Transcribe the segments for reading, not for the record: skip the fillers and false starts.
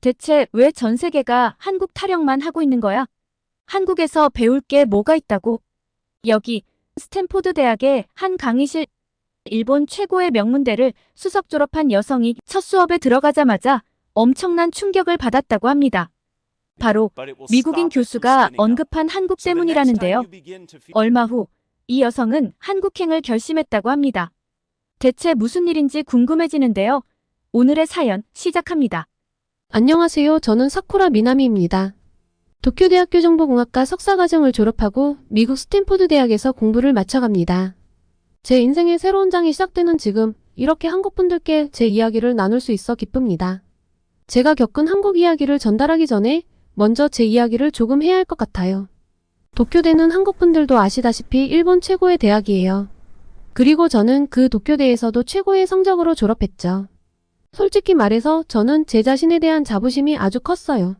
대체 왜 전 세계가 한국 타령만 하고 있는 거야? 한국에서 배울 게 뭐가 있다고? 여기 스탠포드 대학의 한 강의실, 일본 최고의 명문대를 수석 졸업한 여성이 첫 수업에 들어가자마자 엄청난 충격을 받았다고 합니다. 바로 미국인 교수가 언급한 한국 때문이라는데요. 얼마 후 이 여성은 한국행을 결심했다고 합니다. 대체 무슨 일인지 궁금해지는데요. 오늘의 사연 시작합니다. 안녕하세요. 저는 사쿠라 미나미입니다. 도쿄대학교 정보공학과 석사과정을 졸업하고 미국 스탠포드 대학에서 공부를 마쳐갑니다. 제 인생의 새로운 장이 시작되는 지금 이렇게 한국분들께 제 이야기를 나눌 수 있어 기쁩니다. 제가 겪은 한국 이야기를 전달하기 전에 먼저 제 이야기를 조금 해야 할 것 같아요. 도쿄대는 한국분들도 아시다시피 일본 최고의 대학이에요. 그리고 저는 그 도쿄대에서도 최고의 성적으로 졸업했죠. 솔직히 말해서 저는 제 자신에 대한 자부심이 아주 컸어요.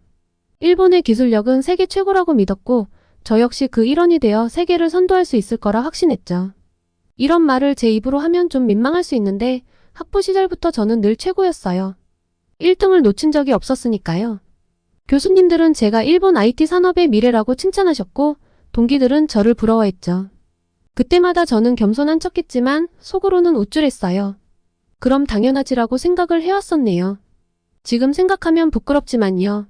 일본의 기술력은 세계 최고라고 믿었고 저 역시 그 일원이 되어 세계를 선도할 수 있을 거라 확신했죠. 이런 말을 제 입으로 하면 좀 민망할 수 있는데 학부 시절부터 저는 늘 최고였어요. 1등을 놓친 적이 없었으니까요. 교수님들은 제가 일본 IT 산업의 미래라고 칭찬하셨고 동기들은 저를 부러워했죠. 그때마다 저는 겸손한 척했지만 속으로는 우쭐했어요. 그럼 당연하지라고 생각을 해왔었네요. 지금 생각하면 부끄럽지만요.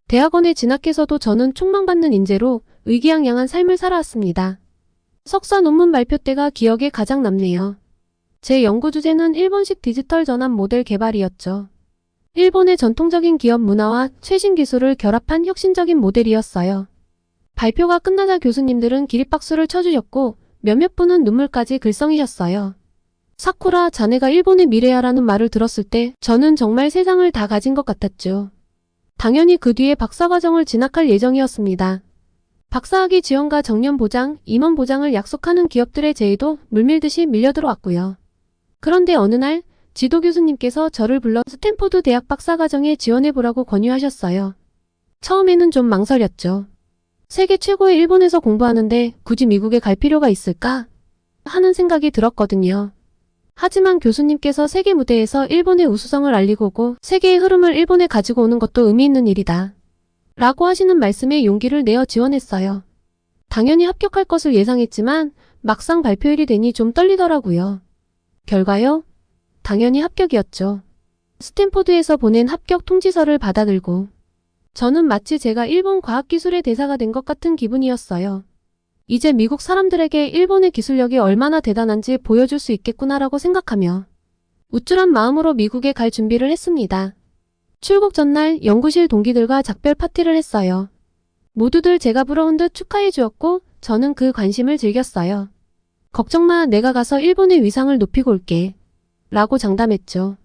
대학원에 진학해서도 저는 촉망받는 인재로 의기양양한 삶을 살아왔습니다. 석사 논문 발표 때가 기억에 가장 남네요. 제 연구 주제는 일본식 디지털 전환 모델 개발이었죠. 일본의 전통적인 기업 문화와 최신 기술을 결합한 혁신적인 모델이었어요. 발표가 끝나자 교수님들은 기립박수를 쳐주셨고 몇몇 분은 눈물까지 글썽이셨어요. 사쿠라, 자네가 일본의 미래야라는 말을 들었을 때 저는 정말 세상을 다 가진 것 같았죠. 당연히 그 뒤에 박사과정을 진학할 예정이었습니다. 박사학위 지원과 정년 보장, 임원 보장을 약속하는 기업들의 제의도 물밀듯이 밀려들어왔고요. 그런데 어느 날 지도 교수님께서 저를 불러 스탠포드 대학 박사과정에 지원해보라고 권유하셨어요. 처음에는 좀 망설였죠. 세계 최고의 일본에서 공부하는데 굳이 미국에 갈 필요가 있을까? 하는 생각이 들었거든요. 하지만 교수님께서 세계 무대에서 일본의 우수성을 알리고 오고 세계의 흐름을 일본에 가지고 오는 것도 의미 있는 일이다. 라고 하시는 말씀에 용기를 내어 지원했어요. 당연히 합격할 것을 예상했지만 막상 발표일이 되니 좀 떨리더라고요. 결과요? 당연히 합격이었죠. 스탠포드에서 보낸 합격 통지서를 받아들고 저는 마치 제가 일본 과학기술의 대사가 된 것 같은 기분이었어요. 이제 미국 사람들에게 일본의 기술력이 얼마나 대단한지 보여줄 수 있겠구나라고 생각하며 우쭐한 마음으로 미국에 갈 준비를 했습니다. 출국 전날 연구실 동기들과 작별 파티를 했어요. 모두들 제가 부러운 듯 축하해 주었고 저는 그 관심을 즐겼어요. 걱정 마, 내가 가서 일본의 위상을 높이고 올게. 라고 장담했죠.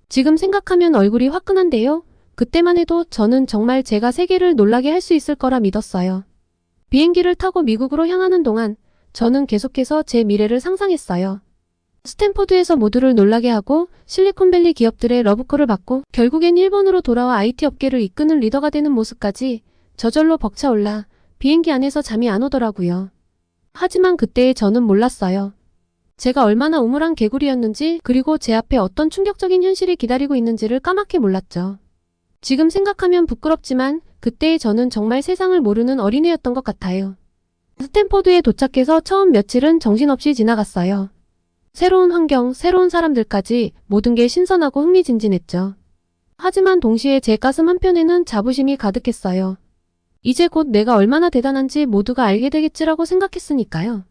지금 생각하면 얼굴이 화끈한데요. 그때만 해도 저는 정말 제가 세계를 놀라게 할 수 있을 거라 믿었어요. 비행기를 타고 미국으로 향하는 동안 저는 계속해서 제 미래를 상상했어요. 스탠포드에서 모두를 놀라게 하고 실리콘밸리 기업들의 러브콜을 받고 결국엔 일본으로 돌아와 IT 업계를 이끄는 리더가 되는 모습까지 저절로 벅차올라 비행기 안에서 잠이 안 오더라고요. 하지만 그때의 저는 몰랐어요. 제가 얼마나 우물한 개구리였는지 그리고 제 앞에 어떤 충격적인 현실이 기다리고 있는지를 까맣게 몰랐죠. 지금 생각하면 부끄럽지만 그때의 저는 정말 세상을 모르는 어린애였던 것 같아요. 스탠포드에 도착해서 처음 며칠은 정신없이 지나갔어요. 새로운 환경, 새로운 사람들까지 모든 게 신선하고 흥미진진했죠. 하지만 동시에 제 가슴 한편에는 자부심이 가득했어요. 이제 곧 내가 얼마나 대단한지 모두가 알게 되겠지라고 생각했으니까요.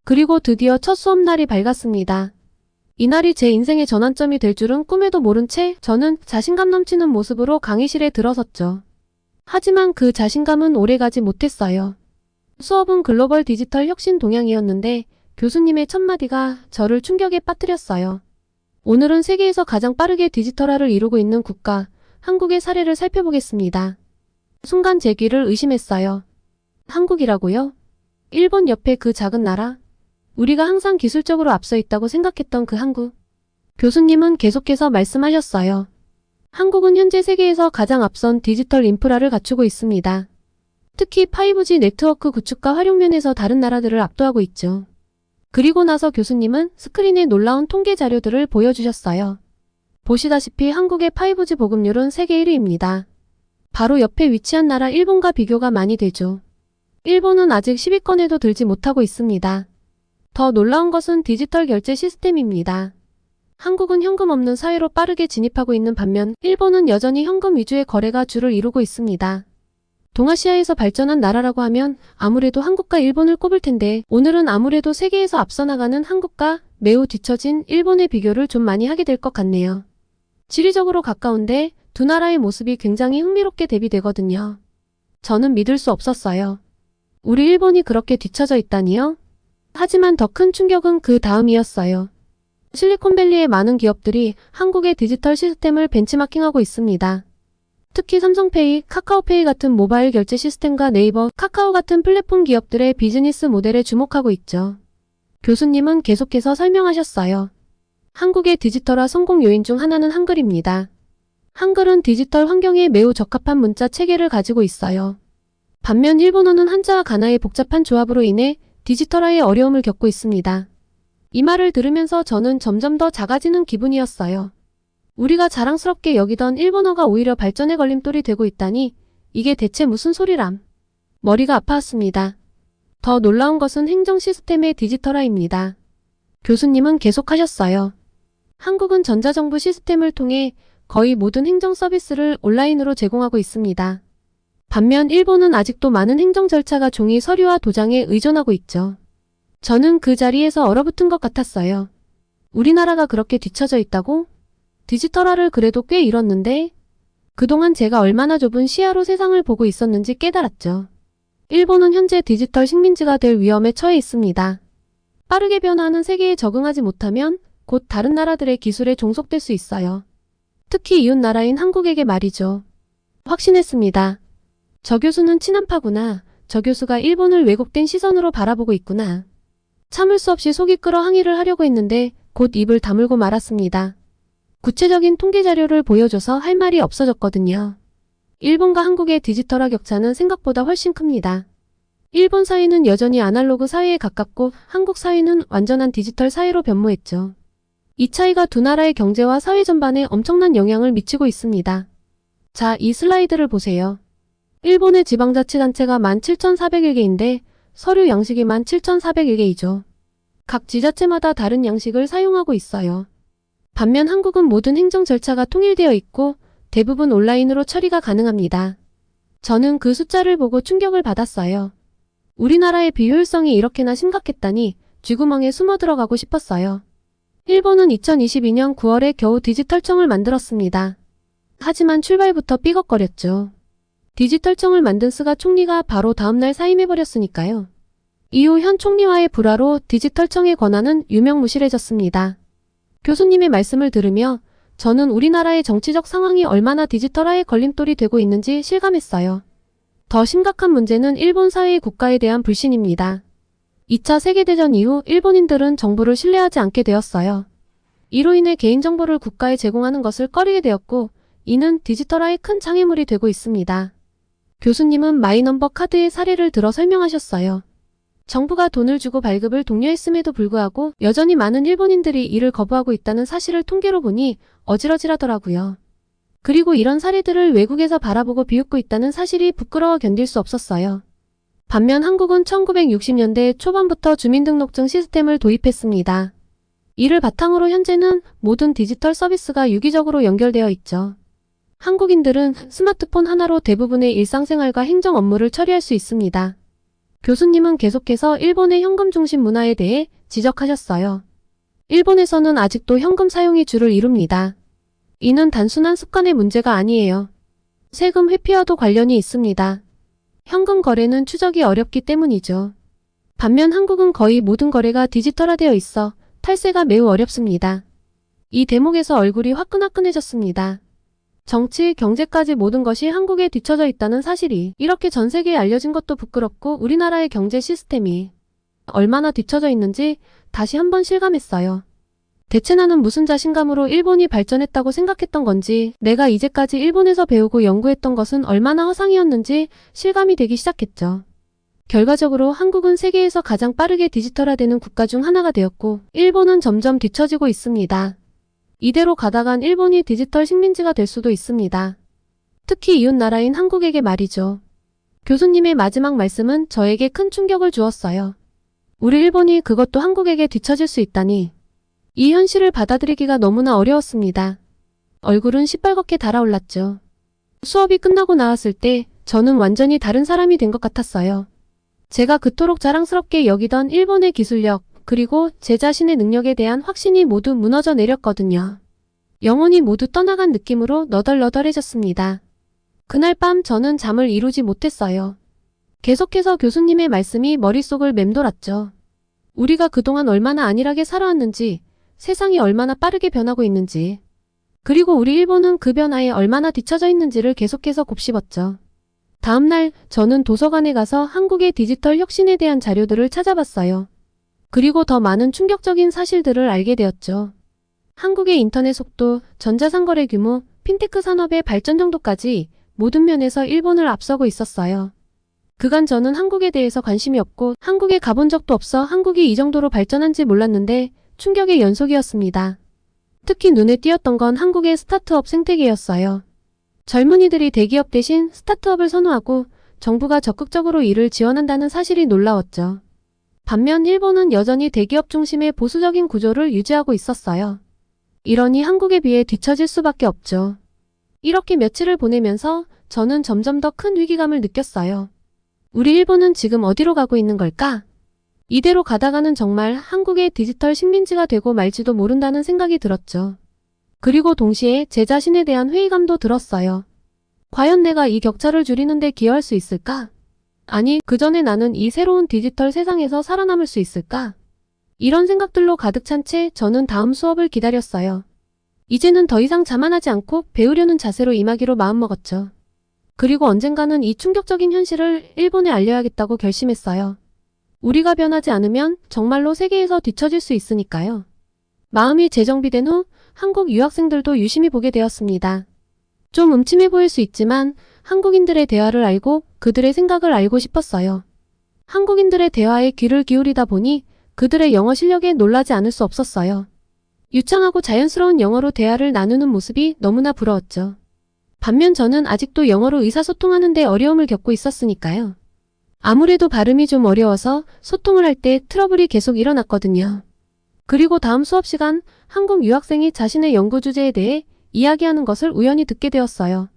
그리고 드디어 첫 수업날이 밝았습니다. 이날이 제 인생의 전환점이 될 줄은 꿈에도 모른 채 저는 자신감 넘치는 모습으로 강의실에 들어섰죠. 하지만 그 자신감은 오래가지 못했어요. 수업은 글로벌 디지털 혁신 동향이었는데 교수님의 첫마디가 저를 충격에 빠뜨렸어요. 오늘은 세계에서 가장 빠르게 디지털화를 이루고 있는 국가, 한국의 사례를 살펴보겠습니다. 순간 제 귀를 의심했어요. 한국이라고요? 일본 옆에 그 작은 나라? 우리가 항상 기술적으로 앞서 있다고 생각했던 그 한국. 교수님은 계속해서 말씀하셨어요. 한국은 현재 세계에서 가장 앞선 디지털 인프라를 갖추고 있습니다. 특히 5G 네트워크 구축과 활용 면에서 다른 나라들을 압도하고 있죠. 그리고 나서 교수님은 스크린에 놀라운 통계 자료들을 보여주셨어요. 보시다시피 한국의 5G 보급률은 세계 1위입니다. 바로 옆에 위치한 나라 일본과 비교가 많이 되죠. 일본은 아직 10위권에도 들지 못하고 있습니다. 더 놀라운 것은 디지털 결제 시스템입니다. 한국은 현금 없는 사회로 빠르게 진입하고 있는 반면 일본은 여전히 현금 위주의 거래가 주를 이루고 있습니다. 동아시아에서 발전한 나라라고 하면 아무래도 한국과 일본을 꼽을 텐데 오늘은 아무래도 세계에서 앞서 나가는 한국과 매우 뒤처진 일본의 비교를 좀 많이 하게 될 것 같네요. 지리적으로 가까운데 두 나라의 모습이 굉장히 흥미롭게 대비되거든요. 저는 믿을 수 없었어요. 우리 일본이 그렇게 뒤처져 있다니요? 하지만 더 큰 충격은 그 다음이었어요. 실리콘밸리의 많은 기업들이 한국의 디지털 시스템을 벤치마킹하고 있습니다. 특히 삼성페이, 카카오페이 같은 모바일 결제 시스템과 네이버, 카카오 같은 플랫폼 기업들의 비즈니스 모델에 주목하고 있죠. 교수님은 계속해서 설명하셨어요. 한국의 디지털화 성공 요인 중 하나는 한글입니다. 한글은 디지털 환경에 매우 적합한 문자 체계를 가지고 있어요. 반면 일본어는 한자와 가나의 복잡한 조합으로 인해 디지털화에 어려움을 겪고 있습니다. 이 말을 들으면서 저는 점점 더 작아지는 기분이었어요. 우리가 자랑스럽게 여기던 일본어가 오히려 발전의 걸림돌이 되고 있다니 이게 대체 무슨 소리람. 머리가 아파왔습니다. 더 놀라운 것은 행정 시스템의 디지털화입니다. 교수님은 계속하셨어요. 한국은 전자정부 시스템을 통해 거의 모든 행정 서비스를 온라인으로 제공하고 있습니다. 반면 일본은 아직도 많은 행정 절차가 종이 서류와 도장에 의존하고 있죠. 저는 그 자리에서 얼어붙은 것 같았어요. 우리나라가 그렇게 뒤처져 있다고? 디지털화를 그래도 꽤 이뤘는데 그동안 제가 얼마나 좁은 시야로 세상을 보고 있었는지 깨달았죠. 일본은 현재 디지털 식민지가 될 위험에 처해 있습니다. 빠르게 변화하는 세계에 적응하지 못하면 곧 다른 나라들의 기술에 종속될 수 있어요. 특히 이웃 나라인 한국에게 말이죠. 확신했습니다. 저 교수는 친한파구나. 저 교수가 일본을 왜곡된 시선으로 바라보고 있구나. 참을 수 없이 속이 끓어 항의를 하려고 했는데 곧 입을 다물고 말았습니다. 구체적인 통계 자료를 보여줘서 할 말이 없어졌거든요. 일본과 한국의 디지털화 격차는 생각보다 훨씬 큽니다. 일본 사회는 여전히 아날로그 사회에 가깝고 한국 사회는 완전한 디지털 사회로 변모했죠. 이 차이가 두 나라의 경제와 사회 전반에 엄청난 영향을 미치고 있습니다. 자, 이 슬라이드를 보세요. 일본의 지방자치단체가 17,401개인데 서류 양식이 17,401개이죠. 각 지자체마다 다른 양식을 사용하고 있어요. 반면 한국은 모든 행정 절차가 통일되어 있고 대부분 온라인으로 처리가 가능합니다. 저는 그 숫자를 보고 충격을 받았어요. 우리나라의 비효율성이 이렇게나 심각했다니 쥐구멍에 숨어 들어가고 싶었어요. 일본은 2022년 9월에 겨우 디지털청을 만들었습니다. 하지만 출발부터 삐걱거렸죠. 디지털청을 만든 스가 총리가 바로 다음날 사임해버렸으니까요. 이후 현 총리와의 불화로 디지털청의 권한은 유명무실해졌습니다. 교수님의 말씀을 들으며 저는 우리나라의 정치적 상황이 얼마나 디지털화의 걸림돌이 되고 있는지 실감했어요. 더 심각한 문제는 일본 사회의 국가에 대한 불신입니다. 2차 세계대전 이후 일본인들은 정부를 신뢰하지 않게 되었어요. 이로 인해 개인정보를 국가에 제공하는 것을 꺼리게 되었고 이는 디지털화의 큰 장애물이 되고 있습니다. 교수님은 마이넘버 카드의 사례를 들어 설명하셨어요. 정부가 돈을 주고 발급을 독려했음에도 불구하고 여전히 많은 일본인들이 이를 거부하고 있다는 사실을 통계로 보니 어질어질하더라고요. 그리고 이런 사례들을 외국에서 바라보고 비웃고 있다는 사실이 부끄러워 견딜 수 없었어요. 반면 한국은 1960년대 초반부터 주민등록증 시스템을 도입했습니다. 이를 바탕으로 현재는 모든 디지털 서비스가 유기적으로 연결되어 있죠. 한국인들은 스마트폰 하나로 대부분의 일상생활과 행정 업무를 처리할 수 있습니다. 교수님은 계속해서 일본의 현금 중심 문화에 대해 지적하셨어요. 일본에서는 아직도 현금 사용이 주를 이룹니다. 이는 단순한 습관의 문제가 아니에요. 세금 회피와도 관련이 있습니다. 현금 거래는 추적이 어렵기 때문이죠. 반면 한국은 거의 모든 거래가 디지털화되어 있어 탈세가 매우 어렵습니다. 이 대목에서 얼굴이 화끈화끈해졌습니다. 정치, 경제까지 모든 것이 한국에 뒤처져 있다는 사실이 이렇게 전 세계에 알려진 것도 부끄럽고 우리나라의 경제 시스템이 얼마나 뒤처져 있는지 다시 한번 실감했어요. 대체 나는 무슨 자신감으로 일본이 발전했다고 생각했던 건지 내가 이제까지 일본에서 배우고 연구했던 것은 얼마나 허상이었는지 실감이 되기 시작했죠. 결과적으로 한국은 세계에서 가장 빠르게 디지털화되는 국가 중 하나가 되었고 일본은 점점 뒤처지고 있습니다. 이대로 가다간 일본이 디지털 식민지가 될 수도 있습니다. 특히 이웃 나라인 한국에게 말이죠. 교수님의 마지막 말씀은 저에게 큰 충격을 주었어요. 우리 일본이 그것도 한국에게 뒤처질 수 있다니. 이 현실을 받아들이기가 너무나 어려웠습니다. 얼굴은 시뻘겋게 달아올랐죠. 수업이 끝나고 나왔을 때 저는 완전히 다른 사람이 된 것 같았어요. 제가 그토록 자랑스럽게 여기던 일본의 기술력, 그리고 제 자신의 능력에 대한 확신이 모두 무너져 내렸거든요. 영혼이 모두 떠나간 느낌으로 너덜너덜해졌습니다. 그날 밤 저는 잠을 이루지 못했어요. 계속해서 교수님의 말씀이 머릿속을 맴돌았죠. 우리가 그동안 얼마나 안일하게 살아왔는지, 세상이 얼마나 빠르게 변하고 있는지, 그리고 우리 일본은 그 변화에 얼마나 뒤처져 있는지를 계속해서 곱씹었죠. 다음날 저는 도서관에 가서 한국의 디지털 혁신에 대한 자료들을 찾아봤어요. 그리고 더 많은 충격적인 사실들을 알게 되었죠. 한국의 인터넷 속도, 전자상거래 규모, 핀테크 산업의 발전 정도까지 모든 면에서 일본을 앞서고 있었어요. 그간 저는 한국에 대해서 관심이 없고 한국에 가본 적도 없어 한국이 이 정도로 발전한지 몰랐는데 충격의 연속이었습니다. 특히 눈에 띄었던 건 한국의 스타트업 생태계였어요. 젊은이들이 대기업 대신 스타트업을 선호하고 정부가 적극적으로 이를 지원한다는 사실이 놀라웠죠. 반면 일본은 여전히 대기업 중심의 보수적인 구조를 유지하고 있었어요. 이러니 한국에 비해 뒤처질 수밖에 없죠. 이렇게 며칠을 보내면서 저는 점점 더 큰 위기감을 느꼈어요. 우리 일본은 지금 어디로 가고 있는 걸까? 이대로 가다가는 정말 한국의 디지털 식민지가 되고 말지도 모른다는 생각이 들었죠. 그리고 동시에 제 자신에 대한 회의감도 들었어요. 과연 내가 이 격차를 줄이는 데 기여할 수 있을까? 아니, 그 전에 나는 이 새로운 디지털 세상에서 살아남을 수 있을까? 이런 생각들로 가득 찬 채 저는 다음 수업을 기다렸어요. 이제는 더 이상 자만하지 않고 배우려는 자세로 임하기로 마음먹었죠. 그리고 언젠가는 이 충격적인 현실을 일본에 알려야겠다고 결심했어요. 우리가 변하지 않으면 정말로 세계에서 뒤처질 수 있으니까요. 마음이 재정비된 후 한국 유학생들도 유심히 보게 되었습니다. 좀 음침해 보일 수 있지만 한국인들의 대화를 알고 그들의 생각을 알고 싶었어요. 한국인들의 대화에 귀를 기울이다 보니 그들의 영어 실력에 놀라지 않을 수 없었어요. 유창하고 자연스러운 영어로 대화를 나누는 모습이 너무나 부러웠죠. 반면 저는 아직도 영어로 의사소통하는 데 어려움을 겪고 있었으니까요. 아무래도 발음이 좀 어려워서 소통을 할 때 트러블이 계속 일어났거든요. 그리고 다음 수업 시간 한국 유학생이 자신의 연구 주제에 대해 이야기하는 것을 우연히 듣게 되었어요.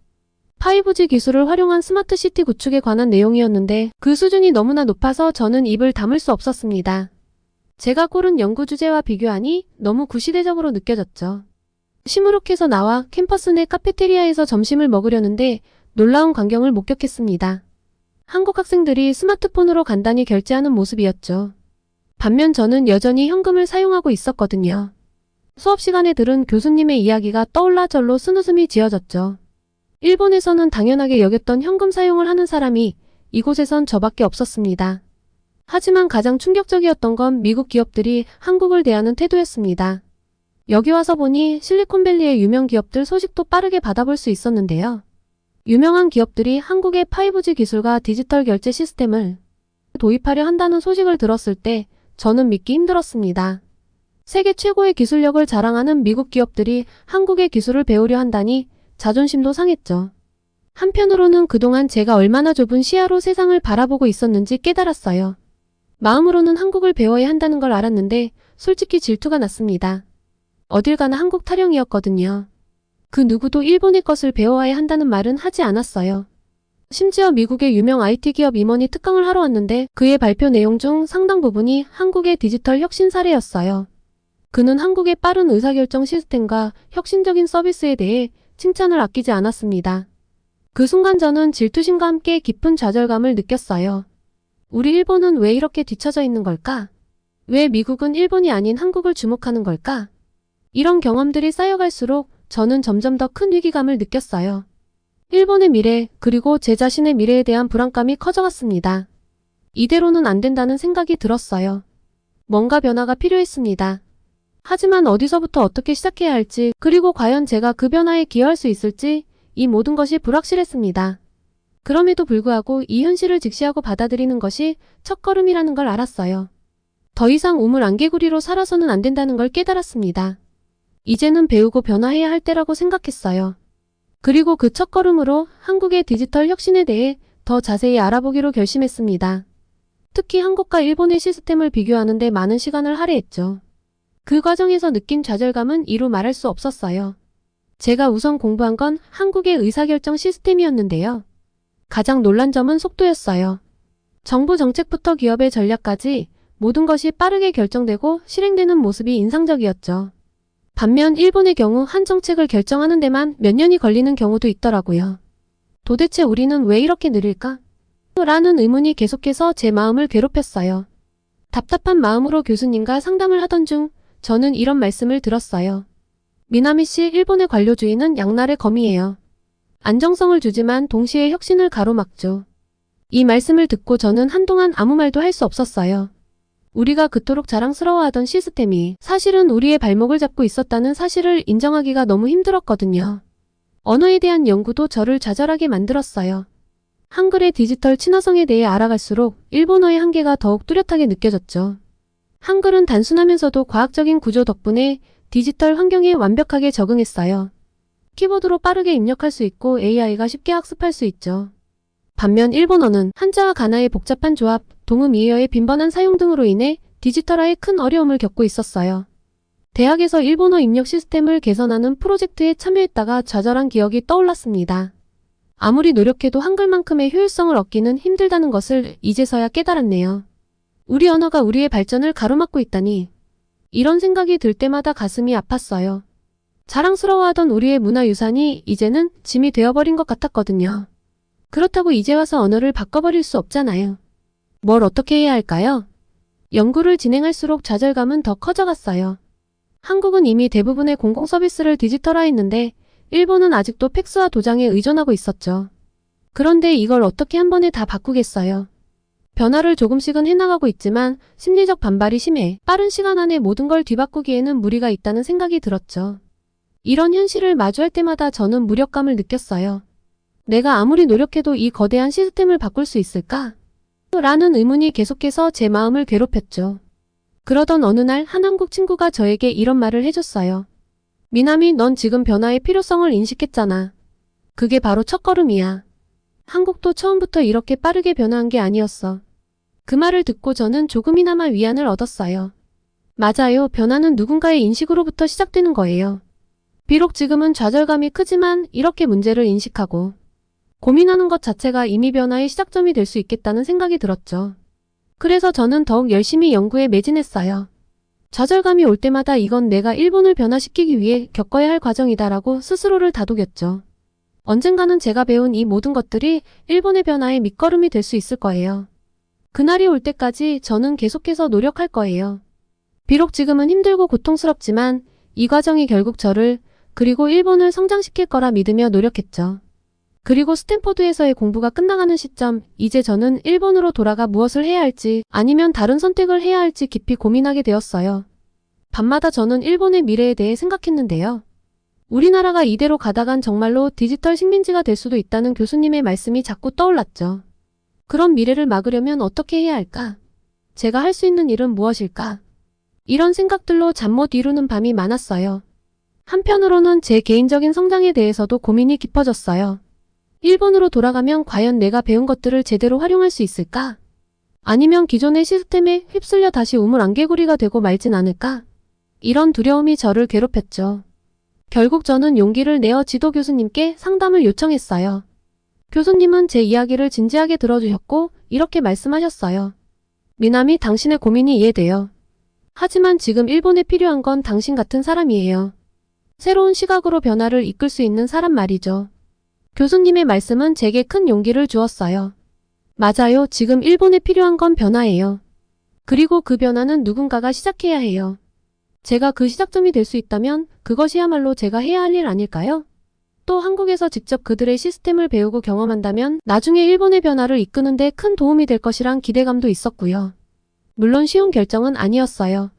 5G 기술을 활용한 스마트 시티 구축에 관한 내용이었는데 그 수준이 너무나 높아서 저는 입을 다물 수 없었습니다. 제가 고른 연구 주제와 비교하니 너무 구시대적으로 느껴졌죠. 시무룩해서 나와 캠퍼스 내 카페테리아에서 점심을 먹으려는데 놀라운 광경을 목격했습니다. 한국 학생들이 스마트폰으로 간단히 결제하는 모습이었죠. 반면 저는 여전히 현금을 사용하고 있었거든요. 수업 시간에 들은 교수님의 이야기가 떠올라 절로 쓴웃음이 지어졌죠. 일본에서는 당연하게 여겼던 현금 사용을 하는 사람이 이곳에선 저밖에 없었습니다. 하지만 가장 충격적이었던 건 미국 기업들이 한국을 대하는 태도였습니다. 여기 와서 보니 실리콘밸리의 유명 기업들 소식도 빠르게 받아볼 수 있었는데요. 유명한 기업들이 한국의 5G 기술과 디지털 결제 시스템을 도입하려 한다는 소식을 들었을 때 저는 믿기 힘들었습니다. 세계 최고의 기술력을 자랑하는 미국 기업들이 한국의 기술을 배우려 한다니 자존심도 상했죠. 한편으로는 그동안 제가 얼마나 좁은 시야로 세상을 바라보고 있었는지 깨달았어요. 마음으로는 한국을 배워야 한다는 걸 알았는데 솔직히 질투가 났습니다. 어딜 가나 한국 타령이었거든요. 그 누구도 일본의 것을 배워야 한다는 말은 하지 않았어요. 심지어 미국의 유명 IT 기업 임원이 특강을 하러 왔는데 그의 발표 내용 중 상당 부분이 한국의 디지털 혁신 사례였어요. 그는 한국의 빠른 의사결정 시스템과 혁신적인 서비스에 대해 칭찬을 아끼지 않았습니다. 그 순간 저는 질투심과 함께 깊은 좌절감을 느꼈어요. 우리 일본은 왜 이렇게 뒤처져 있는 걸까? 왜 미국은 일본이 아닌 한국을 주목하는 걸까? 이런 경험들이 쌓여갈수록 저는 점점 더 큰 위기감을 느꼈어요. 일본의 미래, 그리고 제 자신의 미래에 대한 불안감이 커져갔습니다. 이대로는 안 된다는 생각이 들었어요. 뭔가 변화가 필요했습니다. 하지만 어디서부터 어떻게 시작해야 할지, 그리고 과연 제가 그 변화에 기여할 수 있을지, 이 모든 것이 불확실했습니다. 그럼에도 불구하고 이 현실을 직시하고 받아들이는 것이 첫걸음이라는 걸 알았어요. 더 이상 우물 안개구리로 살아서는 안 된다는 걸 깨달았습니다. 이제는 배우고 변화해야 할 때라고 생각했어요. 그리고 그 첫걸음으로 한국의 디지털 혁신에 대해 더 자세히 알아보기로 결심했습니다. 특히 한국과 일본의 시스템을 비교하는 데 많은 시간을 할애했죠. 그 과정에서 느낀 좌절감은 이루 말할 수 없었어요. 제가 우선 공부한 건 한국의 의사결정 시스템이었는데요. 가장 놀란 점은 속도였어요. 정부 정책부터 기업의 전략까지 모든 것이 빠르게 결정되고 실행되는 모습이 인상적이었죠. 반면 일본의 경우 한 정책을 결정하는 데만 몇 년이 걸리는 경우도 있더라고요. 도대체 우리는 왜 이렇게 느릴까? 라는 의문이 계속해서 제 마음을 괴롭혔어요. 답답한 마음으로 교수님과 상담을 하던 중 저는 이런 말씀을 들었어요. 미나미 씨, 일본의 관료주의는 양날의 검이에요. 안정성을 주지만 동시에 혁신을 가로막죠. 이 말씀을 듣고 저는 한동안 아무 말도 할 수 없었어요. 우리가 그토록 자랑스러워하던 시스템이 사실은 우리의 발목을 잡고 있었다는 사실을 인정하기가 너무 힘들었거든요. 언어에 대한 연구도 저를 좌절하게 만들었어요. 한글의 디지털 친화성에 대해 알아갈수록 일본어의 한계가 더욱 뚜렷하게 느껴졌죠. 한글은 단순하면서도 과학적인 구조 덕분에 디지털 환경에 완벽하게 적응했어요. 키보드로 빠르게 입력할 수 있고 AI가 쉽게 학습할 수 있죠. 반면 일본어는 한자와 가나의 복잡한 조합, 동음이어의 빈번한 사용 등으로 인해 디지털화에 큰 어려움을 겪고 있었어요. 대학에서 일본어 입력 시스템을 개선하는 프로젝트에 참여했다가 좌절한 기억이 떠올랐습니다. 아무리 노력해도 한글만큼의 효율성을 얻기는 힘들다는 것을 이제서야 깨달았네요. 우리 언어가 우리의 발전을 가로막고 있다니. 이런 생각이 들 때마다 가슴이 아팠어요. 자랑스러워하던 우리의 문화유산이 이제는 짐이 되어버린 것 같았거든요. 그렇다고 이제 와서 언어를 바꿔버릴 수 없잖아요. 뭘 어떻게 해야 할까요? 연구를 진행할수록 좌절감은 더 커져갔어요. 한국은 이미 대부분의 공공서비스를 디지털화했는데 일본은 아직도 팩스와 도장에 의존하고 있었죠. 그런데 이걸 어떻게 한 번에 다 바꾸겠어요? 변화를 조금씩은 해나가고 있지만 심리적 반발이 심해 빠른 시간 안에 모든 걸 뒤바꾸기에는 무리가 있다는 생각이 들었죠. 이런 현실을 마주할 때마다 저는 무력감을 느꼈어요. 내가 아무리 노력해도 이 거대한 시스템을 바꿀 수 있을까? 라는 의문이 계속해서 제 마음을 괴롭혔죠. 그러던 어느 날 한 한국 친구가 저에게 이런 말을 해줬어요. 미나미, 넌 지금 변화의 필요성을 인식했잖아. 그게 바로 첫걸음이야. 한국도 처음부터 이렇게 빠르게 변화한 게 아니었어. 그 말을 듣고 저는 조금이나마 위안을 얻었어요. 맞아요. 변화는 누군가의 인식으로부터 시작되는 거예요. 비록 지금은 좌절감이 크지만 이렇게 문제를 인식하고 고민하는 것 자체가 이미 변화의 시작점이 될 수 있겠다는 생각이 들었죠. 그래서 저는 더욱 열심히 연구에 매진했어요. 좌절감이 올 때마다 이건 내가 일본을 변화시키기 위해 겪어야 할 과정이다라고 스스로를 다독였죠. 언젠가는 제가 배운 이 모든 것들이 일본의 변화의 밑거름이 될 수 있을 거예요. 그날이 올 때까지 저는 계속해서 노력할 거예요. 비록 지금은 힘들고 고통스럽지만 이 과정이 결국 저를 그리고 일본을 성장시킬 거라 믿으며 노력했죠. 그리고 스탠포드에서의 공부가 끝나가는 시점, 이제 저는 일본으로 돌아가 무엇을 해야 할지 아니면 다른 선택을 해야 할지 깊이 고민하게 되었어요. 밤마다 저는 일본의 미래에 대해 생각했는데요. 우리나라가 이대로 가다간 정말로 디지털 식민지가 될 수도 있다는 교수님의 말씀이 자꾸 떠올랐죠. 그런 미래를 막으려면 어떻게 해야 할까? 제가 할 수 있는 일은 무엇일까? 이런 생각들로 잠 못 이루는 밤이 많았어요. 한편으로는 제 개인적인 성장에 대해서도 고민이 깊어졌어요. 일본으로 돌아가면 과연 내가 배운 것들을 제대로 활용할 수 있을까? 아니면 기존의 시스템에 휩쓸려 다시 우물안개구리가 되고 말진 않을까? 이런 두려움이 저를 괴롭혔죠. 결국 저는 용기를 내어 지도 교수님께 상담을 요청했어요. 교수님은 제 이야기를 진지하게 들어주셨고 이렇게 말씀하셨어요. 미나미, 당신의 고민이 이해돼요. 하지만 지금 일본에 필요한 건 당신 같은 사람이에요. 새로운 시각으로 변화를 이끌 수 있는 사람 말이죠. 교수님의 말씀은 제게 큰 용기를 주었어요. 맞아요. 지금 일본에 필요한 건 변화예요. 그리고 그 변화는 누군가가 시작해야 해요. 제가 그 시작점이 될 수 있다면 그것이야말로 제가 해야 할 일 아닐까요? 또 한국에서 직접 그들의 시스템을 배우고 경험한다면 나중에 일본의 변화를 이끄는 데 큰 도움이 될 것이란 기대감도 있었고요. 물론 쉬운 결정은 아니었어요.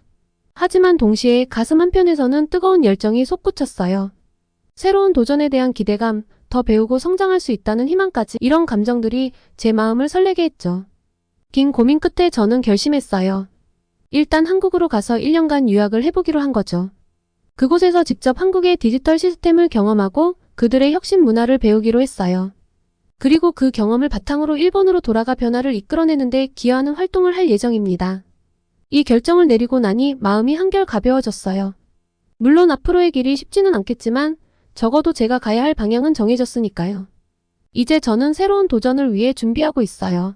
하지만 동시에 가슴 한편에서는 뜨거운 열정이 솟구쳤어요. 새로운 도전에 대한 기대감, 더 배우고 성장할 수 있다는 희망까지, 이런 감정들이 제 마음을 설레게 했죠. 긴 고민 끝에 저는 결심했어요. 일단 한국으로 가서 1년간 유학을 해보기로 한 거죠. 그곳에서 직접 한국의 디지털 시스템을 경험하고 그들의 혁신 문화를 배우기로 했어요. 그리고 그 경험을 바탕으로 일본으로 돌아가 변화를 이끌어내는데 기여하는 활동을 할 예정입니다. 이 결정을 내리고 나니 마음이 한결 가벼워졌어요. 물론 앞으로의 길이 쉽지는 않겠지만 적어도 제가 가야 할 방향은 정해졌으니까요. 이제 저는 새로운 도전을 위해 준비하고 있어요.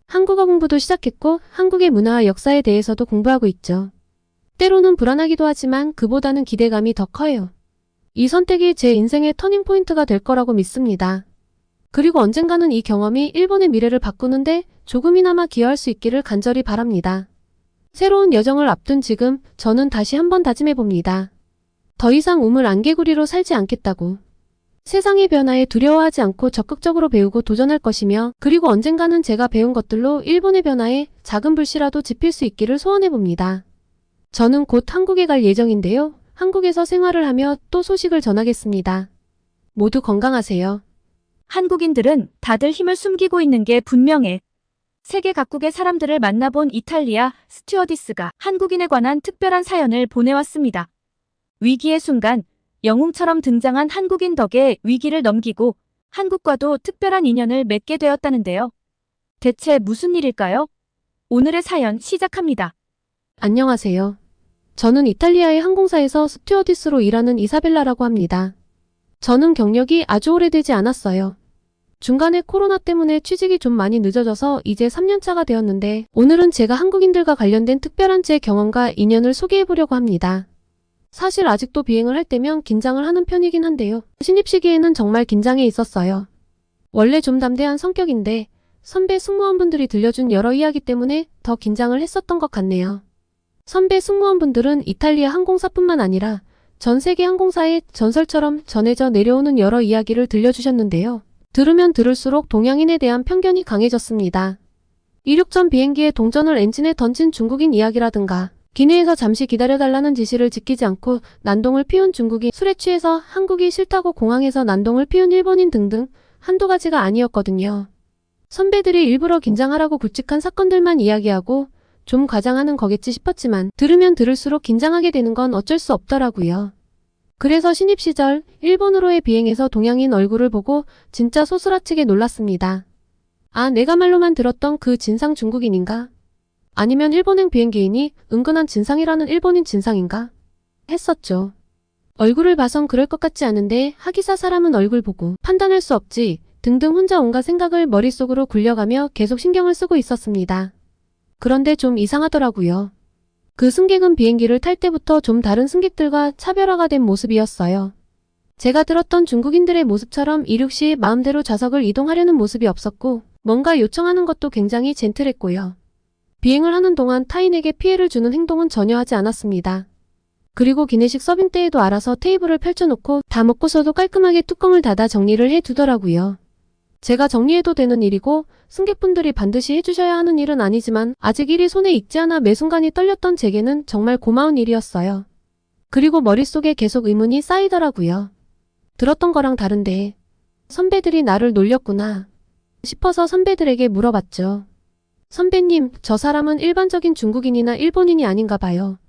한국어 공부도 시작했고 한국의 문화와 역사에 대해서도 공부하고 있죠. 때로는 불안하기도 하지만 그보다는 기대감이 더 커요. 이 선택이 제 인생의 터닝포인트가 될 거라고 믿습니다. 그리고 언젠가는 이 경험이 일본의 미래를 바꾸는데 조금이나마 기여할 수 있기를 간절히 바랍니다. 새로운 여정을 앞둔 지금 저는 다시 한번 다짐해봅니다. 더 이상 우물 안개구리로 살지 않겠다고. 세상의 변화에 두려워하지 않고 적극적으로 배우고 도전할 것이며 그리고 언젠가는 제가 배운 것들로 일본의 변화에 작은 불씨라도 지필 수 있기를 소원해봅니다. 저는 곧 한국에 갈 예정인데요. 한국에서 생활을 하며 또 소식을 전하겠습니다. 모두 건강하세요. 한국인들은 다들 힘을 숨기고 있는 게 분명해. 세계 각국의 사람들을 만나본 이탈리아 스튜어디스가 한국인에 관한 특별한 사연을 보내왔습니다. 위기의 순간, 영웅처럼 등장한 한국인 덕에 위기를 넘기고 한국과도 특별한 인연을 맺게 되었다는데요. 대체 무슨 일일까요? 오늘의 사연 시작합니다. 안녕하세요. 저는 이탈리아의 항공사에서 스튜어디스로 일하는 이사벨라라고 합니다. 저는 경력이 아주 오래되지 않았어요. 중간에 코로나 때문에 취직이 좀 많이 늦어져서 이제 3년차가 되었는데 오늘은 제가 한국인들과 관련된 특별한 제 경험과 인연을 소개해보려고 합니다. 사실 아직도 비행을 할 때면 긴장을 하는 편이긴 한데요. 신입 시기에는 정말 긴장해 있었어요. 원래 좀 담대한 성격인데 선배 승무원분들이 들려준 여러 이야기 때문에 더 긴장을 했었던 것 같네요. 선배 승무원분들은 이탈리아 항공사뿐만 아니라 전 세계 항공사의 전설처럼 전해져 내려오는 여러 이야기를 들려주셨는데요. 들으면 들을수록 동양인에 대한 편견이 강해졌습니다. 이륙 전 비행기에 동전을 엔진에 던진 중국인 이야기라든가 기내에서 잠시 기다려달라는 지시를 지키지 않고 난동을 피운 중국인, 술에 취해서 한국이 싫다고 공항에서 난동을 피운 일본인 등등 한두 가지가 아니었거든요. 선배들이 일부러 긴장하라고 굵직한 사건들만 이야기하고 좀 과장하는 거겠지 싶었지만 들으면 들을수록 긴장하게 되는 건 어쩔 수 없더라고요. 그래서 신입 시절 일본으로의 비행에서 동양인 얼굴을 보고 진짜 소스라치게 놀랐습니다. 아, 내가 말로만 들었던 그 진상 중국인인가? 아니면 일본행 비행기인이 은근한 진상이라는 일본인 진상인가? 했었죠. 얼굴을 봐선 그럴 것 같지 않은데 하기사 사람은 얼굴 보고 판단할 수 없지 등등 혼자 온갖 생각을 머릿속으로 굴려가며 계속 신경을 쓰고 있었습니다. 그런데 좀 이상하더라고요. 그 승객은 비행기를 탈 때부터 좀 다른 승객들과 차별화가 된 모습이었어요. 제가 들었던 중국인들의 모습처럼 이륙 시 마음대로 좌석을 이동하려는 모습이 없었고 뭔가 요청하는 것도 굉장히 젠틀했고요. 비행을 하는 동안 타인에게 피해를 주는 행동은 전혀 하지 않았습니다. 그리고 기내식 서빙 때에도 알아서 테이블을 펼쳐놓고 다 먹고서도 깔끔하게 뚜껑을 닫아 정리를 해두더라고요. 제가 정리해도 되는 일이고 승객분들이 반드시 해주셔야 하는 일은 아니지만 아직 일이 손에 익지 않아 매 순간이 떨렸던 제게는 정말 고마운 일이었어요. 그리고 머릿속에 계속 의문이 쌓이더라고요. 들었던 거랑 다른데 선배들이 나를 놀렸구나 싶어서 선배들에게 물어봤죠. 선배님, 저 사람은 일반적인 중국인이나 일본인이 아닌가 봐요.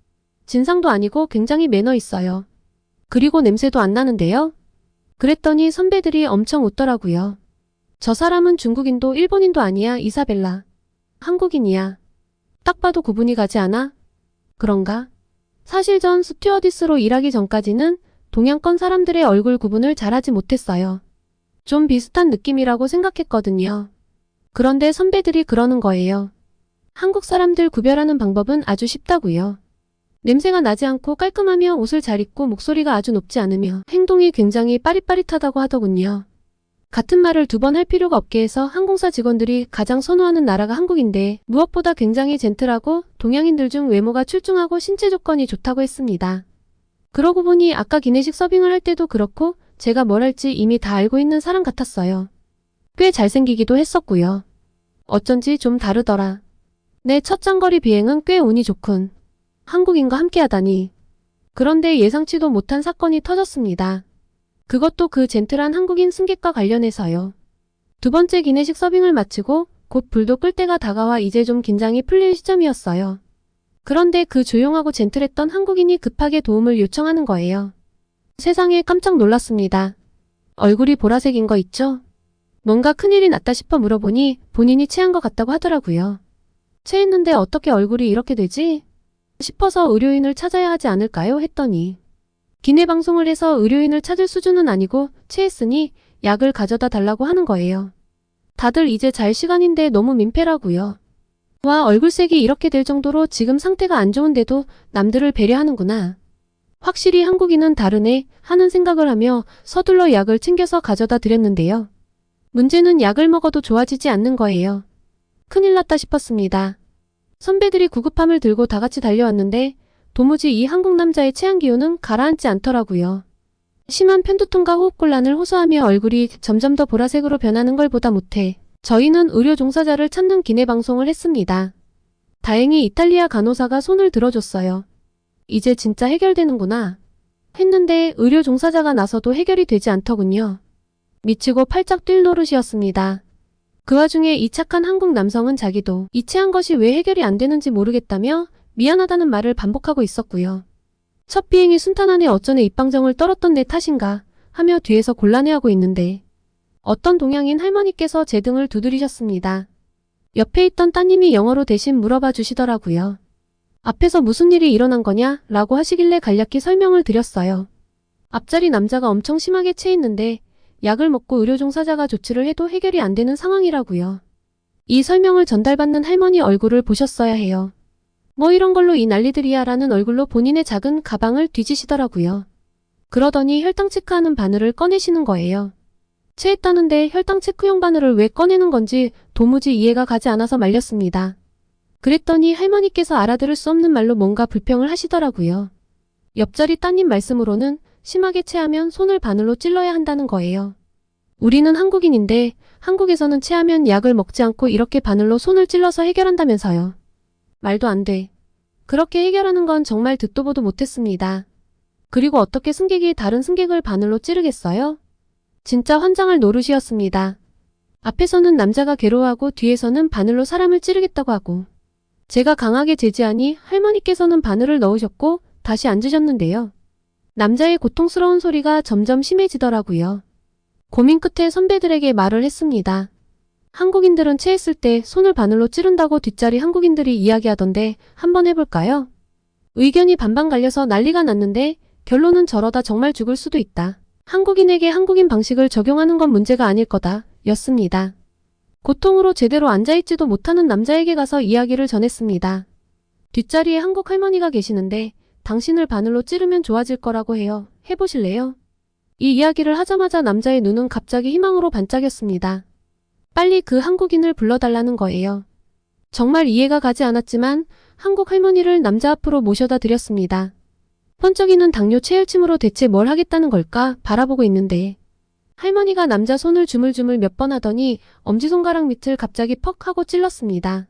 진상도 아니고 굉장히 매너 있어요. 그리고 냄새도 안 나는데요? 그랬더니 선배들이 엄청 웃더라고요. 저 사람은 중국인도 일본인도 아니야, 이사벨라. 한국인이야. 딱 봐도 구분이 가지 않아? 그런가? 사실 전 스튜어디스로 일하기 전까지는 동양권 사람들의 얼굴 구분을 잘하지 못했어요. 좀 비슷한 느낌이라고 생각했거든요. 그런데 선배들이 그러는 거예요. 한국 사람들 구별하는 방법은 아주 쉽다고요. 냄새가 나지 않고 깔끔하며 옷을 잘 입고 목소리가 아주 높지 않으며 행동이 굉장히 빠릿빠릿하다고 하더군요. 같은 말을 두 번 할 필요가 없게 해서 항공사 직원들이 가장 선호하는 나라가 한국인데 무엇보다 굉장히 젠틀하고 동양인들 중 외모가 출중하고 신체 조건이 좋다고 했습니다. 그러고 보니 아까 기내식 서빙을 할 때도 그렇고 제가 뭘 할지 이미 다 알고 있는 사람 같았어요. 꽤 잘생기기도 했었고요. 어쩐지 좀 다르더라. 내 첫 장거리 비행은 꽤 운이 좋군. 한국인과 함께하다니. 그런데 예상치도 못한 사건이 터졌습니다. 그것도 그 젠틀한 한국인 승객과 관련해서요. 두 번째 기내식 서빙을 마치고 곧 불도 끌 때가 다가와 이제 좀 긴장이 풀릴 시점이었어요. 그런데 그 조용하고 젠틀했던 한국인이 급하게 도움을 요청하는 거예요. 세상에 깜짝 놀랐습니다. 얼굴이 보라색인 거 있죠? 뭔가 큰일이 났다 싶어 물어보니 본인이 체한 것 같다고 하더라고요. 체했는데 어떻게 얼굴이 이렇게 되지? 싶어서 의료인을 찾아야 하지 않을까요? 했더니 기내 방송을 해서 의료인을 찾을 수준은 아니고 체했으니 약을 가져다 달라고 하는 거예요. 다들 이제 잘 시간인데 너무 민폐라고요. 와, 얼굴색이 이렇게 될 정도로 지금 상태가 안 좋은데도 남들을 배려하는구나. 확실히 한국인은 다르네 하는 생각을 하며 서둘러 약을 챙겨서 가져다 드렸는데요. 문제는 약을 먹어도 좋아지지 않는 거예요. 큰일 났다 싶었습니다. 선배들이 구급함을 들고 다 같이 달려왔는데 도무지 이 한국 남자의 체한 기운은 가라앉지 않더라고요. 심한 편두통과 호흡곤란을 호소하며 얼굴이 점점 더 보라색으로 변하는 걸 보다 못해 저희는 의료 종사자를 찾는 기내 방송을 했습니다. 다행히 이탈리아 간호사가 손을 들어줬어요. 이제 진짜 해결되는구나 했는데 의료 종사자가 나서도 해결이 되지 않더군요. 미치고 팔짝 뛸 노릇이었습니다. 그 와중에 이 착한 한국 남성은 자기도 이 체한 것이 왜 해결이 안 되는지 모르겠다며 미안하다는 말을 반복하고 있었고요. 첫 비행이 순탄하네 어쩌네 입방정을 떨었던 내 탓인가 하며 뒤에서 곤란해하고 있는데 어떤 동양인 할머니께서 제 등을 두드리셨습니다. 옆에 있던 따님이 영어로 대신 물어봐 주시더라고요. 앞에서 무슨 일이 일어난 거냐 라고 하시길래 간략히 설명을 드렸어요. 앞자리 남자가 엄청 심하게 체했는데 약을 먹고 의료 종사자가 조치를 해도 해결이 안 되는 상황이라고요. 이 설명을 전달받는 할머니 얼굴을 보셨어야 해요. 뭐 이런 걸로 이 난리들이야 라는 얼굴로 본인의 작은 가방을 뒤지시더라고요. 그러더니 혈당 체크하는 바늘을 꺼내시는 거예요. 체했다는데 혈당 체크용 바늘을 왜 꺼내는 건지 도무지 이해가 가지 않아서 말렸습니다. 그랬더니 할머니께서 알아들을 수 없는 말로 뭔가 불평을 하시더라고요. 옆자리 따님 말씀으로는 심하게 체하면 손을 바늘로 찔러야 한다는 거예요. 우리는 한국인인데 한국에서는 체하면 약을 먹지 않고 이렇게 바늘로 손을 찔러서 해결한다면서요. 말도 안 돼. 그렇게 해결하는 건 정말 듣도 보도 못했습니다. 그리고 어떻게 승객이 다른 승객을 바늘로 찌르겠어요? 진짜 환장할 노릇이었습니다. 앞에서는 남자가 괴로워하고 뒤에서는 바늘로 사람을 찌르겠다고 하고 제가 강하게 제지하니 할머니께서는 바늘을 넣으셨고 다시 앉으셨는데요. 남자의 고통스러운 소리가 점점 심해지더라고요. 고민 끝에 선배들에게 말을 했습니다. 한국인들은 체했을 때 손을 바늘로 찌른다고 뒷자리 한국인들이 이야기하던데 한번 해볼까요? 의견이 반반 갈려서 난리가 났는데 결론은 저러다 정말 죽을 수도 있다. 한국인에게 한국인 방식을 적용하는 건 문제가 아닐 거다 였습니다. 고통으로 제대로 앉아있지도 못하는 남자에게 가서 이야기를 전했습니다. 뒷자리에 한국 할머니가 계시는데 당신을 바늘로 찌르면 좋아질 거라고 해요. 해보실래요? 이 이야기를 하자마자 남자의 눈은 갑자기 희망으로 반짝였습니다. 빨리 그 한국인을 불러달라는 거예요. 정말 이해가 가지 않았지만 한국 할머니를 남자 앞으로 모셔다 드렸습니다. 번쩍이는 당뇨 체혈침으로 대체 뭘 하겠다는 걸까 바라보고 있는데 할머니가 남자 손을 주물주물 몇 번 하더니 엄지손가락 밑을 갑자기 퍽 하고 찔렀습니다.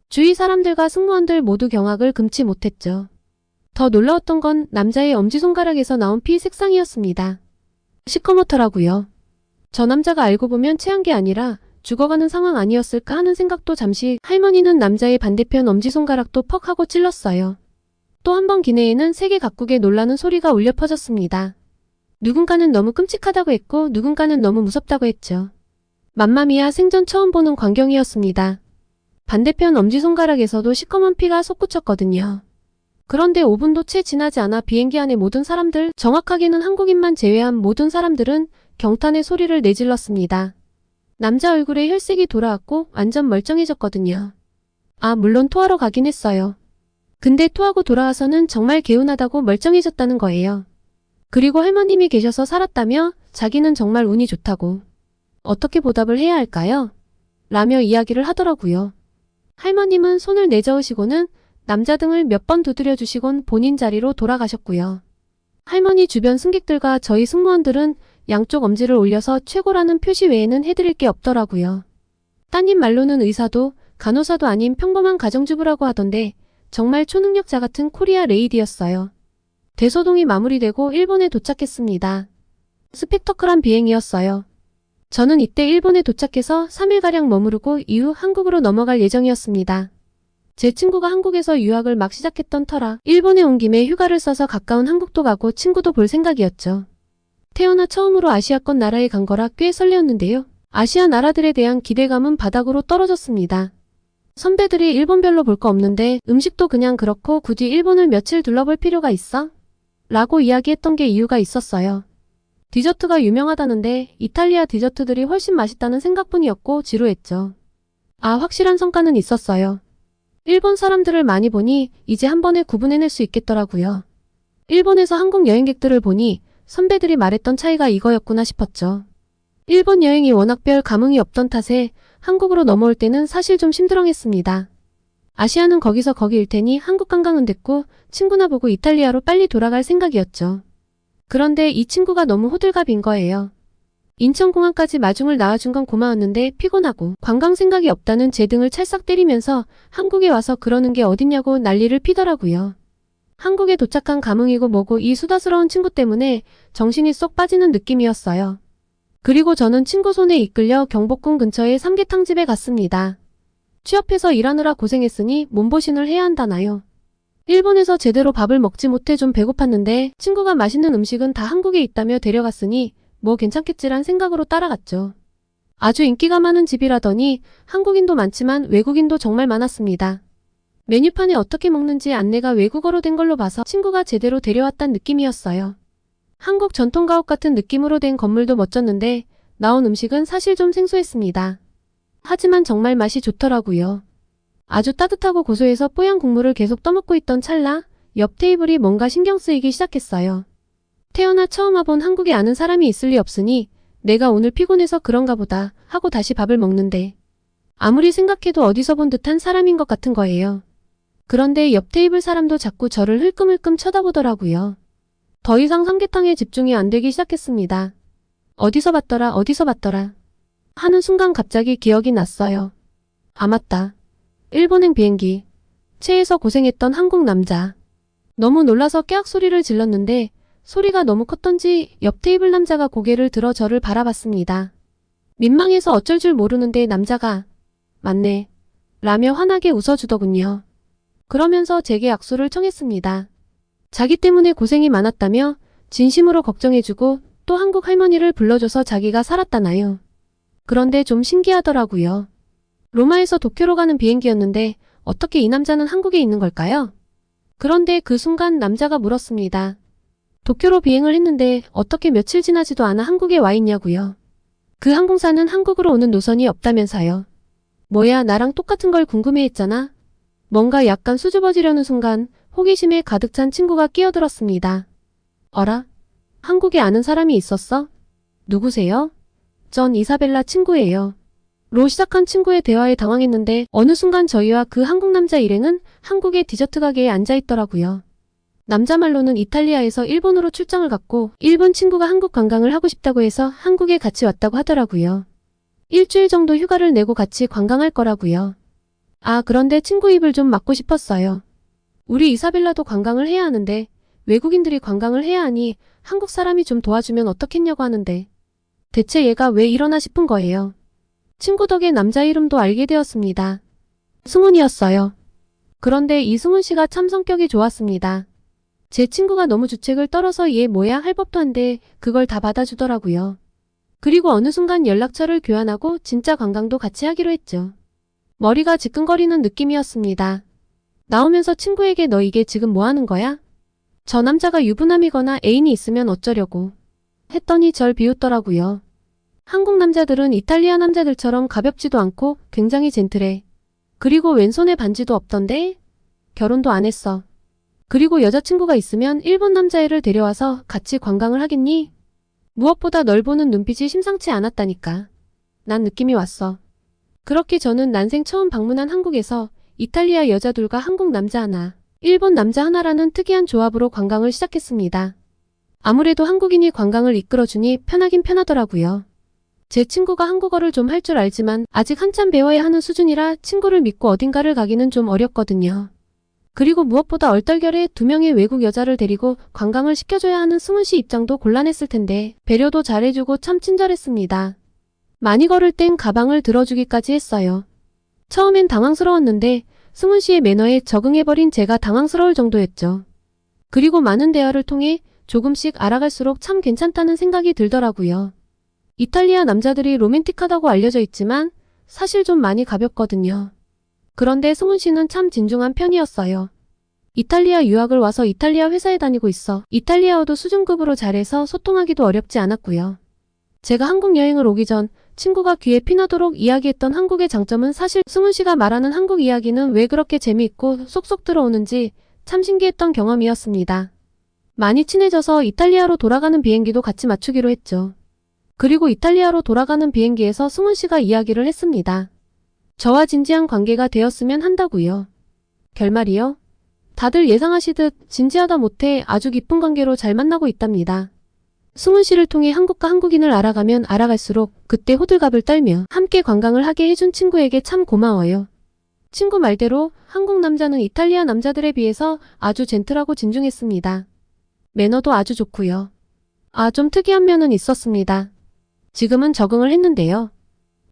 주위 사람들과 승무원들 모두 경악을 금치 못했죠. 더 놀라웠던 건 남자의 엄지손가락에서 나온 피 색상이었습니다. 시커멓더라고요. 저 남자가 알고 보면 체한 게 아니라 죽어가는 상황 아니었을까 하는 생각도 잠시 할머니는 남자의 반대편 엄지손가락도 퍽 하고 찔렀어요. 또 한 번 기내에는 세계 각국의 놀라는 소리가 울려 퍼졌습니다. 누군가는 너무 끔찍하다고 했고 누군가는 너무 무섭다고 했죠. 맘마미아 생전 처음 보는 광경이었습니다. 반대편 엄지손가락에서도 시커먼 피가 솟구쳤거든요. 그런데 5분도 채 지나지 않아 비행기 안의 모든 사람들, 정확하게는 한국인만 제외한 모든 사람들은 경탄의 소리를 내질렀습니다. 남자 얼굴에 혈색이 돌아왔고 완전 멀쩡해졌거든요. 아, 물론 토하러 가긴 했어요. 근데 토하고 돌아와서는 정말 개운하다고 멀쩡해졌다는 거예요. 그리고 할머님이 계셔서 살았다며 자기는 정말 운이 좋다고. 어떻게 보답을 해야 할까요? 라며 이야기를 하더라고요. 할머님은 손을 내저으시고는 남자 등을 몇 번 두드려 주시곤 본인 자리로 돌아가셨고요. 할머니 주변 승객들과 저희 승무원들은 양쪽 엄지를 올려서 최고라는 표시 외에는 해드릴 게 없더라고요. 따님 말로는 의사도 간호사도 아닌 평범한 가정주부라고 하던데 정말 초능력자 같은 코리아 레이디였어요. 대소동이 마무리되고 일본에 도착했습니다. 스펙터클한 비행이었어요. 저는 이때 일본에 도착해서 3일가량 머무르고 이후 한국으로 넘어갈 예정이었습니다. 제 친구가 한국에서 유학을 막 시작했던 터라 일본에 온 김에 휴가를 써서 가까운 한국도 가고 친구도 볼 생각이었죠. 태어나 처음으로 아시아권 나라에 간 거라 꽤 설레었는데요. 아시아 나라들에 대한 기대감은 바닥으로 떨어졌습니다. 선배들이 일본 별로 볼 거 없는데 음식도 그냥 그렇고 굳이 일본을 며칠 둘러볼 필요가 있어? 라고 이야기했던 게 이유가 있었어요. 디저트가 유명하다는데 이탈리아 디저트들이 훨씬 맛있다는 생각뿐이었고 지루했죠. 아, 확실한 성과는 있었어요. 일본 사람들을 많이 보니 이제 한 번에 구분해낼 수 있겠더라고요. 일본에서 한국 여행객들을 보니 선배들이 말했던 차이가 이거였구나 싶었죠. 일본 여행이 워낙 별 감흥이 없던 탓에 한국으로 넘어올 때는 사실 좀 심드렁했습니다. 아시아는 거기서 거기일 테니 한국 관광은 됐고 친구나 보고 이탈리아로 빨리 돌아갈 생각이었죠. 그런데 이 친구가 너무 호들갑인 거예요. 인천공항까지 마중을 나와준 건 고마웠는데 피곤하고 관광 생각이 없다는 제 등을 찰싹 때리면서 한국에 와서 그러는 게 어딨냐고 난리를 피더라고요. 한국에 도착한 감흥이고 뭐고 이 수다스러운 친구 때문에 정신이 쏙 빠지는 느낌이었어요. 그리고 저는 친구 손에 이끌려 경복궁 근처의 삼계탕집에 갔습니다. 취업해서 일하느라 고생했으니 몸보신을 해야 한다나요. 일본에서 제대로 밥을 먹지 못해 좀 배고팠는데 친구가 맛있는 음식은 다 한국에 있다며 데려갔으니 뭐 괜찮겠지란 생각으로 따라갔죠. 아주 인기가 많은 집이라더니 한국인도 많지만 외국인도 정말 많았습니다. 메뉴판에 어떻게 먹는지 안내가 외국어로 된 걸로 봐서 친구가 제대로 데려왔단 느낌이었어요. 한국 전통가옥 같은 느낌으로 된 건물도 멋졌는데 나온 음식은 사실 좀 생소했습니다. 하지만 정말 맛이 좋더라고요. 아주 따뜻하고 고소해서 뽀얀 국물을 계속 떠먹고 있던 찰나 옆 테이블이 뭔가 신경 쓰이기 시작했어요. 태어나 처음 와본 한국에 아는 사람이 있을 리 없으니 내가 오늘 피곤해서 그런가 보다 하고 다시 밥을 먹는데 아무리 생각해도 어디서 본 듯한 사람인 것 같은 거예요. 그런데 옆 테이블 사람도 자꾸 저를 흘끔흘끔 쳐다보더라고요. 더 이상 삼계탕에 집중이 안 되기 시작했습니다. 어디서 봤더라 하는 순간 갑자기 기억이 났어요. 아, 맞다. 일본행 비행기. 체에서 고생했던 한국 남자. 너무 놀라서 깨악 소리를 질렀는데 소리가 너무 컸던지 옆 테이블 남자가 고개를 들어 저를 바라봤습니다. 민망해서 어쩔 줄 모르는데 남자가 맞네 라며 환하게 웃어주더군요. 그러면서 제게 악수를 청했습니다. 자기 때문에 고생이 많았다며 진심으로 걱정해주고 또 한국 할머니를 불러줘서 자기가 살았다나요. 그런데 좀 신기하더라고요. 로마에서 도쿄로 가는 비행기였는데 어떻게 이 남자는 한국에 있는 걸까요? 그런데 그 순간 남자가 물었습니다. 도쿄로 비행을 했는데 어떻게 며칠 지나지도 않아 한국에 와 있냐고요. 그 항공사는 한국으로 오는 노선이 없다면서요. 뭐야, 나랑 똑같은 걸 궁금해했잖아. 뭔가 약간 수줍어지려는 순간 호기심에 가득 찬 친구가 끼어들었습니다. 어라? 한국에 아는 사람이 있었어? 누구세요? 전 이사벨라 친구예요. 로 시작한 친구의 대화에 당황했는데 어느 순간 저희와 그 한국 남자 일행은 한국의 디저트 가게에 앉아있더라고요. 남자 말로는 이탈리아에서 일본으로 출장을 갔고 일본 친구가 한국 관광을 하고 싶다고 해서 한국에 같이 왔다고 하더라고요. 일주일 정도 휴가를 내고 같이 관광할 거라고요. 아, 그런데 친구 입을 좀 막고 싶었어요. 우리 이사벨라도 관광을 해야 하는데 외국인들이 관광을 해야 하니 한국 사람이 좀 도와주면 어떻겠냐고 하는데 대체 얘가 왜 이러나 싶은 거예요. 친구 덕에 남자 이름도 알게 되었습니다. 승훈이었어요. 그런데 이승훈 씨가 참 성격이 좋았습니다. 제 친구가 너무 주책을 떨어서 얘 뭐야 할 법도 한데 그걸 다 받아주더라고요. 그리고 어느 순간 연락처를 교환하고 진짜 관광도 같이 하기로 했죠. 머리가 지끈거리는 느낌이었습니다. 나오면서 친구에게 너 이게 지금 뭐 하는 거야? 저 남자가 유부남이거나 애인이 있으면 어쩌려고 했더니 절 비웃더라고요. 한국 남자들은 이탈리아 남자들처럼 가볍지도 않고 굉장히 젠틀해. 그리고 왼손에 반지도 없던데? 결혼도 안 했어. 그리고 여자친구가 있으면 일본 남자애를 데려와서 같이 관광을 하겠니? 무엇보다 널 보는 눈빛이 심상치 않았다니까. 난 느낌이 왔어. 그렇게 저는 난생 처음 방문한 한국에서 이탈리아 여자 둘과 한국 남자 하나, 일본 남자 하나라는 특이한 조합으로 관광을 시작했습니다. 아무래도 한국인이 관광을 이끌어주니 편하긴 편하더라고요. 제 친구가 한국어를 좀 할 줄 알지만 아직 한참 배워야 하는 수준이라 친구를 믿고 어딘가를 가기는 좀 어렵거든요. 그리고 무엇보다 얼떨결에 2명의 외국 여자를 데리고 관광을 시켜줘야 하는 승훈 씨 입장도 곤란했을 텐데 배려도 잘해주고 참 친절했습니다. 많이 걸을 땐 가방을 들어주기까지 했어요. 처음엔 당황스러웠는데 승훈 씨의 매너에 적응해버린 제가 당황스러울 정도였죠. 그리고 많은 대화를 통해 조금씩 알아갈수록 참 괜찮다는 생각이 들더라고요. 이탈리아 남자들이 로맨틱하다고 알려져 있지만 사실 좀 많이 가볍거든요. 그런데 승훈 씨는 참 진중한 편이었어요. 이탈리아 유학을 와서 이탈리아 회사에 다니고 있어 이탈리아어도 수준급으로 잘해서 소통하기도 어렵지 않았고요. 제가 한국 여행을 오기 전 친구가 귀에 피나도록 이야기했던 한국의 장점은 사실 승훈 씨가 말하는 한국 이야기는 왜 그렇게 재미있고 쏙쏙 들어오는지 참 신기했던 경험이었습니다. 많이 친해져서 이탈리아로 돌아가는 비행기도 같이 맞추기로 했죠. 그리고 이탈리아로 돌아가는 비행기에서 승훈 씨가 이야기를 했습니다. 저와 진지한 관계가 되었으면 한다고요. 결말이요? 다들 예상하시듯 진지하다 못해 아주 깊은 관계로 잘 만나고 있답니다. 승훈 씨를 통해 한국과 한국인을 알아가면 알아갈수록 그때 호들갑을 떨며 함께 관광을 하게 해준 친구에게 참 고마워요. 친구 말대로 한국 남자는 이탈리아 남자들에 비해서 아주 젠틀하고 진중했습니다. 매너도 아주 좋고요. 좀 특이한 면은 있었습니다. 지금은 적응을 했는데요.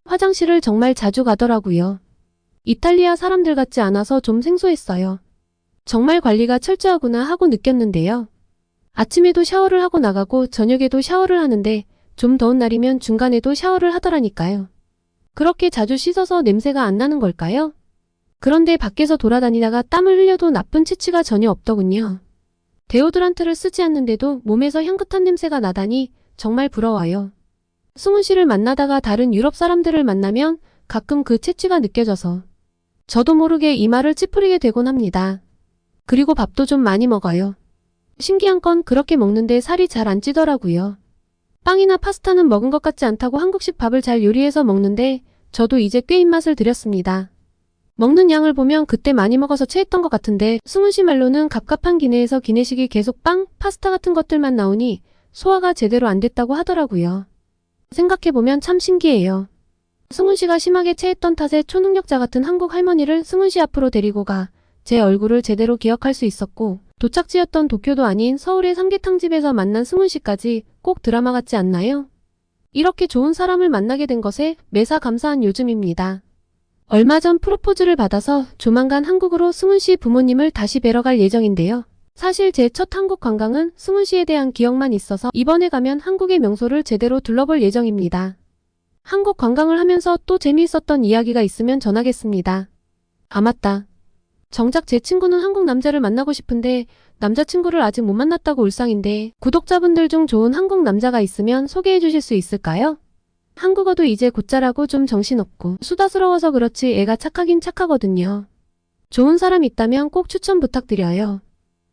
화장실을 정말 자주 가더라고요. 이탈리아 사람들 같지 않아서 좀 생소했어요. 정말 관리가 철저하구나 하고 느꼈는데요. 아침에도 샤워를 하고 나가고 저녁에도 샤워를 하는데 좀 더운 날이면 중간에도 샤워를 하더라니까요. 그렇게 자주 씻어서 냄새가 안 나는 걸까요? 그런데 밖에서 돌아다니다가 땀을 흘려도 나쁜 치치가 전혀 없더군요. 데오드란트를 쓰지 않는데도 몸에서 향긋한 냄새가 나다니 정말 부러워요. 승훈 씨를 만나다가 다른 유럽 사람들을 만나면 가끔 그 채취가 느껴져서 저도 모르게 이마를 찌푸리게 되곤 합니다. 그리고 밥도 좀 많이 먹어요. 신기한 건 그렇게 먹는데 살이 잘 안 찌더라고요. 빵이나 파스타는 먹은 것 같지 않다고 한국식 밥을 잘 요리해서 먹는데 저도 이제 꽤 입맛을 들였습니다. 먹는 양을 보면 그때 많이 먹어서 체했던 것 같은데 승훈 씨 말로는 갑갑한 기내에서 기내식이 계속 빵, 파스타 같은 것들만 나오니 소화가 제대로 안 됐다고 하더라고요. 생각해보면 참 신기해요. 승훈 씨가 심하게 체했던 탓에 초능력자 같은 한국 할머니를 승훈 씨 앞으로 데리고 가 제 얼굴을 제대로 기억할 수 있었고 도착지였던 도쿄도 아닌 서울의 삼계탕집에서 만난 승훈 씨까지 꼭 드라마 같지 않나요? 이렇게 좋은 사람을 만나게 된 것에 매사 감사한 요즘입니다. 얼마 전 프로포즈를 받아서 조만간 한국으로 승훈 씨 부모님을 다시 뵈러 갈 예정인데요. 사실 제 첫 한국 관광은 승훈 씨에 대한 기억만 있어서 이번에 가면 한국의 명소를 제대로 둘러볼 예정입니다. 한국 관광을 하면서 또 재미있었던 이야기가 있으면 전하겠습니다. 맞다. 정작 제 친구는 한국 남자를 만나고 싶은데 남자친구를 아직 못 만났다고 울상인데 구독자분들 중 좋은 한국 남자가 있으면 소개해 주실 수 있을까요? 한국어도 이제 곧잘하고 좀 정신없고 수다스러워서 그렇지 애가 착하긴 착하거든요. 좋은 사람 있다면 꼭 추천 부탁드려요.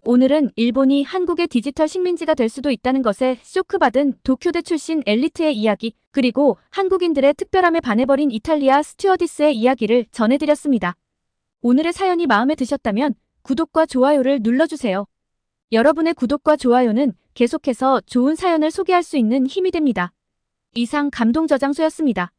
오늘은 일본이 한국의 디지털 식민지가 될 수도 있다는 것에 쇼크받은 도쿄대 출신 엘리트의 이야기, 그리고 한국인들의 특별함에 반해버린 이탈리아 스튜어디스의 이야기를 전해드렸습니다. 오늘의 사연이 마음에 드셨다면 구독과 좋아요를 눌러주세요. 여러분의 구독과 좋아요는 계속해서 좋은 사연을 소개할 수 있는 힘이 됩니다. 이상 감동저장소였습니다.